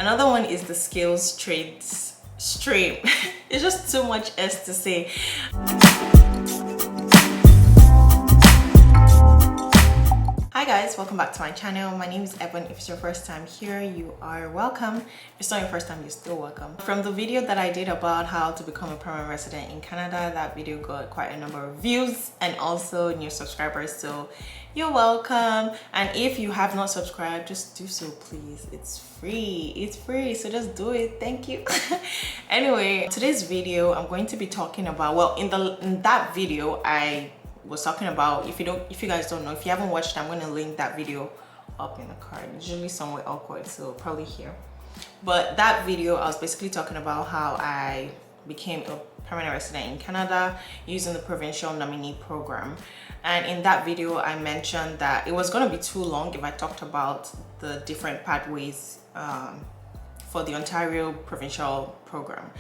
Another one is the skills trades stream. It's just too much S to say. Hi guys, welcome back to my channel. My name is Evan. If it's your first time here, you are welcome. If it's not your first time, you're still welcome. From the video that I did about how to become a permanent resident in Canada, that video got quite a number of views and also new subscribers, so you're welcome. And if you have not subscribed, just do so, please. It's free, so just do it. Thank you. Anyway, today's video I'm going to be talking about, well, in that video I was talking about, if you guys don't know, if you haven't watched, I'm going to link that video up in the card. It's usually somewhere awkward, so probably here. But that video I was basically talking about how I became a permanent resident in Canada using the provincial nominee program. And in that video I mentioned that it was going to be too long if I talked about the different pathways for the Ontario provincial program.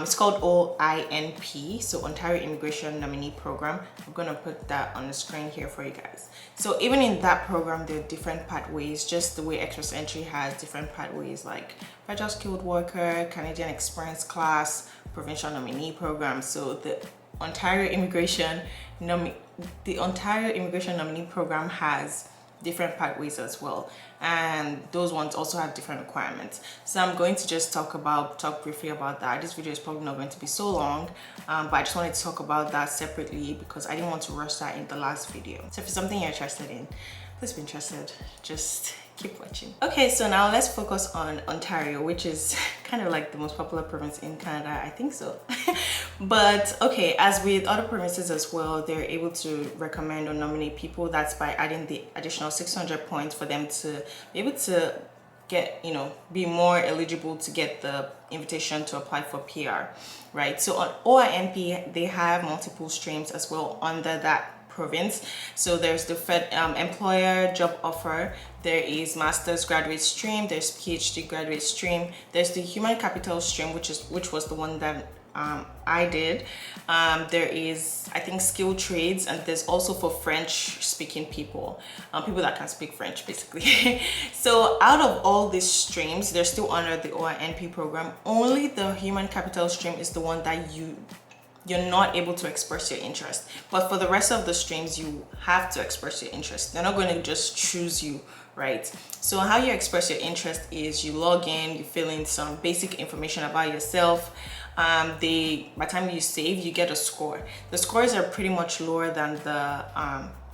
It's called OINP, so Ontario Immigration Nominee Program. I'm gonna put that on the screen here for you guys. So even in that program, there are different pathways, just the way Express Entry has different pathways like Federal Skilled Worker, Canadian Experience Class, Provincial Nominee Program. So the Ontario Immigration Nominee Program has different pathways as well, and those ones also have different requirements. So I'm going to just talk briefly about that. This video is probably not going to be so long, but I just wanted to talk about that separately because I didn't want to rush that in the last video. So if it's something you're interested in, please be interested, just keep watching. Okay, so now let's focus on Ontario, which is kind of like the most popular province in Canada, I think so. But okay, as with other provinces as well, they're able to recommend or nominate people. That's by adding the additional 600 points for them to be able to get, be more eligible to get the invitation to apply for PR, right? So on OINP, they have multiple streams as well under that province. So there's the employer job offer, there is master's graduate stream, there's PhD graduate stream, there's the human capital stream, which was the one that I did. There is, I think, skilled trades, and there's also for French speaking people, people that can speak French basically. So out of all these streams, they're still under the OINP program. Only the human capital stream is the one that you're not able to express your interest, but for the rest of the streams you have to express your interest. They're not going to just choose you, right? So how you express your interest is you log in, you fill in some basic information about yourself. By the time you save, you get a score. The scores are pretty much lower than the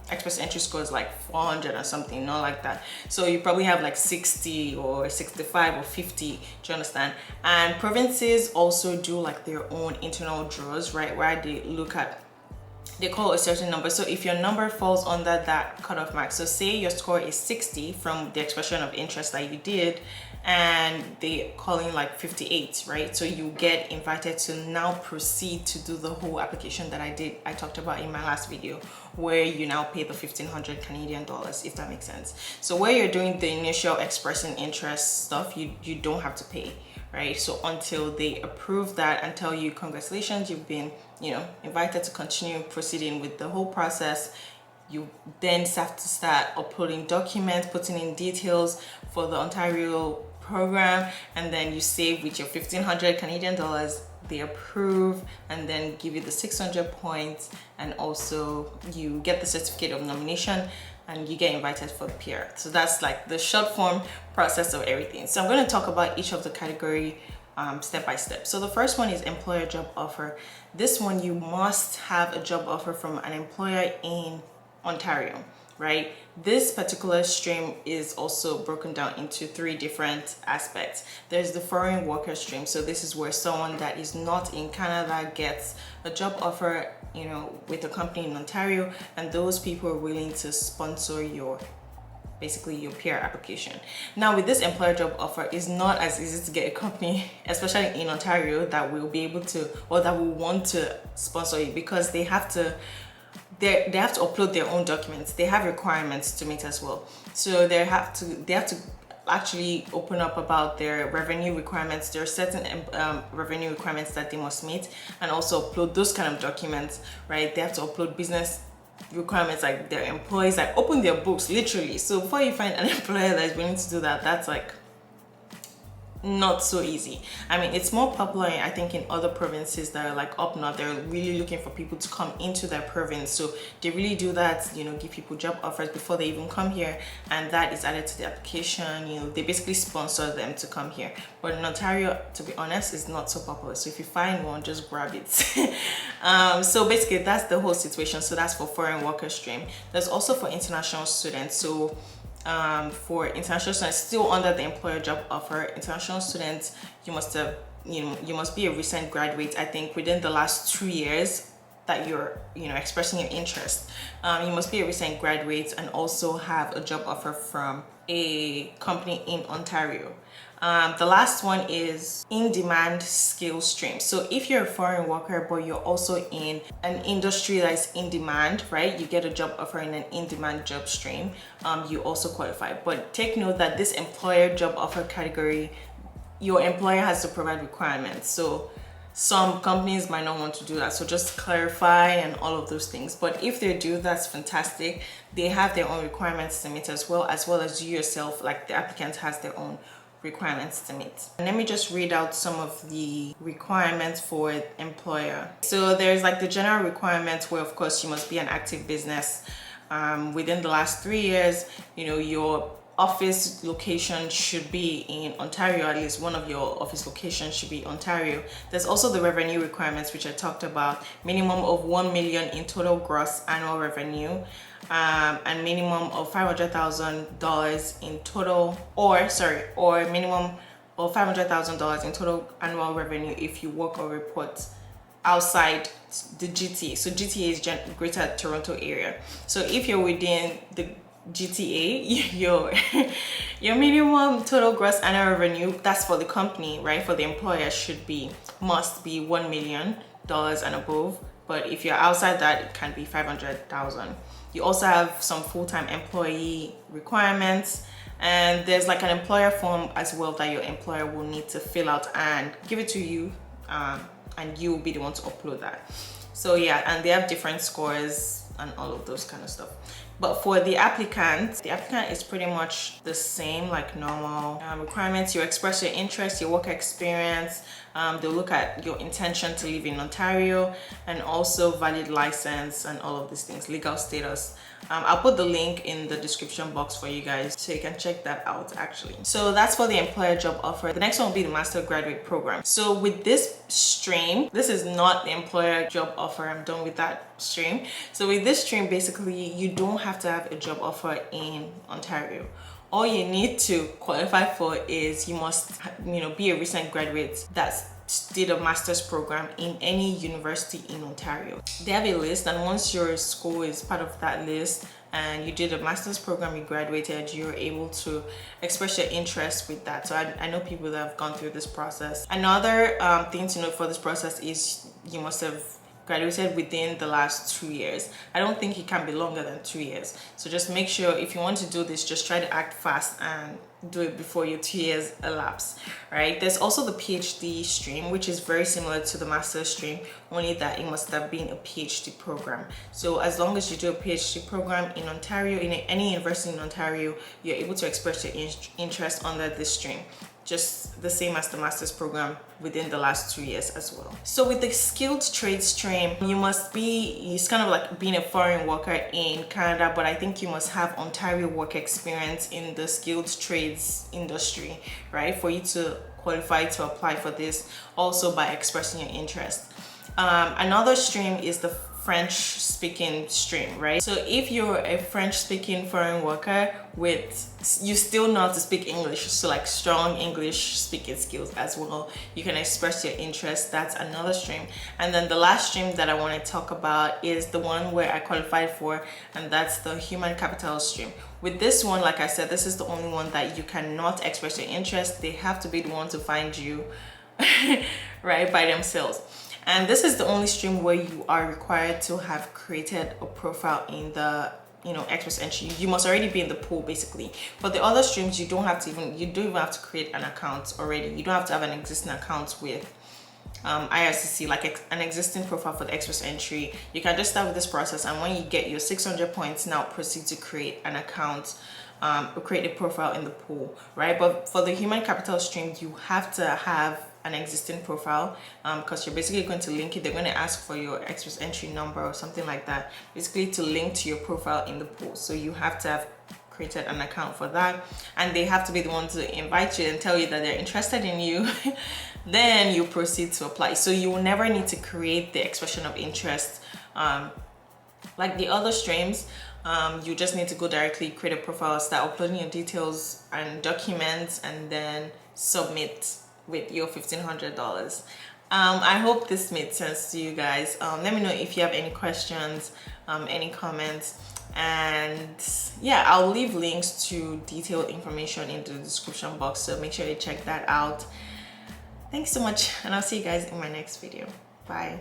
Express Entry scores, like 400 or something, not like that. So you probably have like 60 or 65 or 50, do you understand? And provinces also do like their own internal draws, right, where they call a certain number. So if your number falls under that cutoff mark, so say your score is 60 from the expression of interest that you did, and they call in like 58, right? So you get invited to now proceed to do the whole application that I talked about in my last video, where you now pay the 1,500 Canadian dollars, if that makes sense. So where you're doing the initial expressing interest stuff, you don't have to pay, right? So until they approve that and tell you congratulations, you've been invited to continue proceeding with the whole process, you then have to start uploading documents, putting in details for the Ontario program, and then you save with your 1,500 Canadian dollars. They approve and then give you the 600 points, and also you get the certificate of nomination and you get invited for the PR. So that's like the short form process of everything. So I'm going to talk about each of the category step by step. So the first one is employer job offer. This one, you must have a job offer from an employer in Ontario, right? This particular stream is also broken down into 3 different aspects. There's the foreign worker stream. So this is where someone that is not in Canada gets a job offer, with a company in Ontario, and those people are willing to sponsor your PR application. Now with this employer job offer, it's not as easy to get a company, especially in Ontario, that will be able to, or that will want to sponsor you, because they have to upload their own documents. They have requirements to meet as well. So they have to actually open up about their revenue requirements. There are certain revenue requirements that they must meet, and also upload those kind of documents, right? They have to upload business requirements, like their employees, like open their books literally. So before you find an employer that is willing to do that, that's like not so easy. I mean, it's more popular, I think, in other provinces that are like up north. They're really looking for people to come into their province, so they really do that, you know, give people job offers before they even come here, and that is added to the application. You know, they basically sponsor them to come here. But in Ontario, to be honest, it's not so popular, so if you find one, just grab it. So basically that's the whole situation. So that's for foreign worker stream. There's also for international students. So for international students, still under the employer job offer, international students, you must have, you must be a recent graduate, I think, within the last 2 years that you're, expressing your interest. You must be a recent graduate and also have a job offer from a company in Ontario. The last one is in-demand skill stream. So if you're a foreign worker but you're also in an industry that is in demand, right, you get a job offer in an in-demand job stream, you also qualify. But take note that this employer job offer category, your employer has to provide requirements. So some companies might not want to do that, so just clarify and all of those things. But if they do, that's fantastic. They have their own requirements to meet as well as you yourself, like the applicant has their own requirements to meet. And let me just read out some of the requirements for employer. So there's like the general requirements where, of course, you must be an active business within the last 3 years. Your office location should be in Ontario. At least one of your office locations should be Ontario. There's also the revenue requirements, which I talked about. Minimum of 1 million in total gross annual revenue, and minimum of $500,000 in total, or minimum of $500,000 in total annual revenue if you work or report outside the GTA. So GTA is Greater Toronto Area. So if you're within the GTA, your minimum total gross annual revenue, that's for the company, right? For the employer must be $1 million and above. But if you're outside that, it can be 500,000. You also have some full-time employee requirements, and there's like an employer form as well that your employer will need to fill out and give it to you, and you will be the one to upload that. So yeah, and they have different scores and all of those kind of stuff. But for the applicant is pretty much the same, like normal requirements. You express your interest, your work experience. They'll look at your intention to live in Ontario, and also valid license and all of these things, legal status. I'll put the link in the description box for you guys so you can check that out actually. So that's for the employer job offer. The next one will be the master graduate program. So with this stream, this is not the employer job offer. I'm done with that stream. So with this stream, basically you don't have to have a job offer in Ontario. All you need to qualify for is you must, be a recent graduate that's did a master's program in any university in Ontario. They have a list, and once your school is part of that list and you did a master's program, you graduated, you're able to express your interest with that. So I know people that have gone through this process. Another thing to note for this process is you must have graduated within the last 2 years. I don't think it can be longer than 2 years. So just make sure if you want to do this, just try to act fast and do it before your 2 years elapse, right? There's also the PhD stream, which is very similar to the master's stream, only that it must have been a PhD program. So as long as you do a PhD program in Ontario, in any university in Ontario, you're able to express your interest under this stream, just the same as the master's program within the last 2 years as well. So with the skilled trade stream, it's kind of like being a foreign worker in Canada, but I think you must have Ontario work experience in the skilled trades industry, right? For you to qualify to apply for this, also by expressing your interest. Another stream is the French speaking stream, right? So if you're a French speaking foreign worker you still know how to speak English, so like strong English speaking skills as well, you can express your interest. That's another stream. And then the last stream that I want to talk about is the one where I qualified for, and that's the human capital stream. With this one, like I said, this is the only one that you cannot express your interest. They have to be the one to find you right, by themselves. And this is the only stream where you are required to have created a profile in the Express Entry. You must already be in the pool basically. For the other streams, you don't even have to create an account already. You don't have to have an existing account with IRCC, like an existing profile for the Express Entry. You can just start with this process, and when you get your 600 points, now proceed to create an account create a profile in the pool, right? But for the human capital stream, you have to have an existing profile, because you're basically going to link it. They're going to ask for your express entry number or something like that, basically to link to your profile in the pool. So you have to have created an account for that, and they have to be the one to invite you and tell you that they're interested in you. Then you proceed to apply. So you will never need to create the expression of interest like the other streams. You just need to go directly, create a profile, start uploading your details and documents, and then submit with your $1,500. I hope this made sense to you guys. Let me know if you have any questions, any comments, and yeah, I'll leave links to detailed information in the description box, so make sure you check that out. Thanks so much, and I'll see you guys in my next video. Bye.